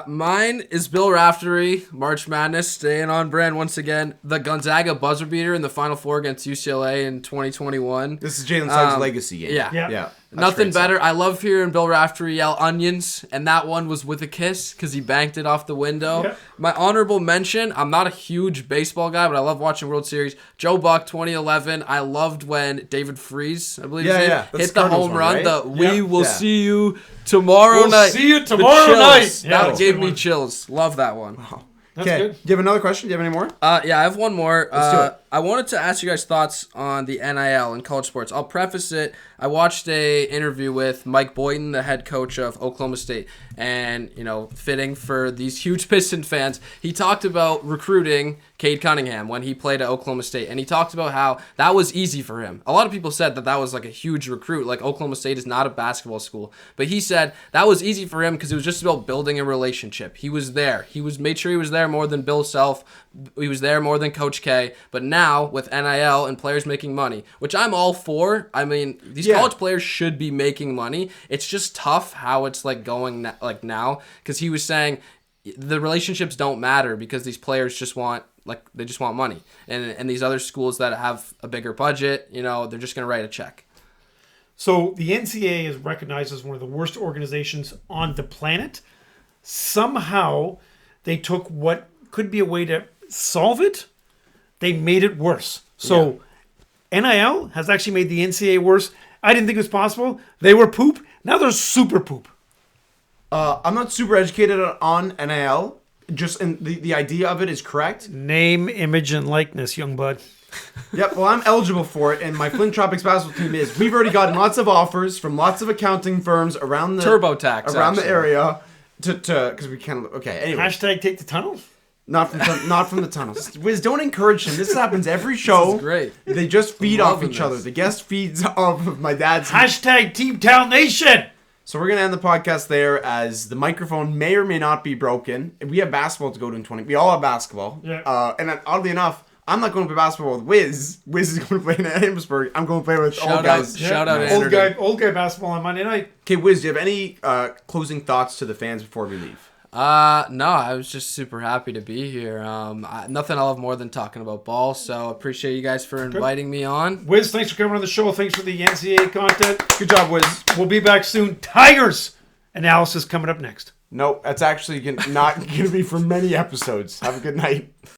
Mine is Bill Raftery, March Madness, staying on brand once again. The Gonzaga buzzer beater in the Final Four against UCLA in 2021. This is Jalen Suggs' legacy game. Yeah. Yeah. That's Nothing great stuff. better. I love hearing Bill Raftery yell onions, and that one was with a kiss because he banked it off the window. Yeah. My honorable mention, I'm not a huge baseball guy, but I love watching World Series. Joe Buck, 2011. I loved when David Freese, I believe Yeah, his name, yeah. That's hit the Cardinals home one, run. right? The we Yeah. will Yeah. see you tomorrow We'll night. see you The tomorrow chills. night. Yeah, That that's a gave good me one. chills. Love that one. That's Okay. good. Do you have another question? Do you have any more? Yeah, I have one more. do it. I wanted to ask you guys thoughts on the NIL in college sports. I'll preface it. I watched a interview with Mike Boynton, the head coach of Oklahoma State, and fitting for these huge Piston fans, he talked about recruiting Cade Cunningham when he played at Oklahoma State, and he talked about how that was easy for him. A lot of people said that was like a huge recruit. Like Oklahoma State is not a basketball school, but he said that was easy for him because it was just about building a relationship. He was there. He was made sure he was there more than Bill Self. He was there more than Coach K. But now with NIL and players making money, which I'm all for. I mean, these college players should be making money. It's just tough how it's like going now, because he was saying the relationships don't matter because these players just want money, and these other schools that have a bigger budget, they're just gonna write a check. So the NCAA is recognized as one of the worst organizations on the planet. Somehow they took what could be a way to solve it, they made it worse. So NIL has actually made the NCAA worse. I didn't think it was possible. They were poop. Now they're super poop. I'm not super educated on NIL. Just in the idea of it is correct. Name, image, and likeness, young bud. Yep. Well, I'm eligible for it, and my Flint Tropics basketball team is. We've already gotten lots of offers from lots of accounting firms around the TurboTax around the actually. area to because we can't. Okay. Anyway, Hashtag take the tunnel. not from the tunnels. Wiz, don't encourage him. This happens every show. This is great. They just feed off loving each other. this. The guest feeds off of my dad's. Hashtag Team Town Nation. So we're going to end the podcast there as the microphone may or may not be broken. We have basketball to go to in 20. We all have basketball. Yeah. And then, oddly enough, I'm not going to play basketball with Wiz. Wiz is going to play in Amherstburg. I'm going to play with old guys. Shout out Old guy basketball on Monday night. Okay, Wiz, do you have any closing thoughts to the fans before we leave? No, I was just super happy to be here. Nothing I love more than talking about ball, so appreciate you guys for inviting me on. Wiz, thanks for coming on the show. Thanks for the NCAA content. Good job, Wiz. We'll be back soon. Tigers analysis coming up next. No, that's actually not going to be for many episodes. Have a good night.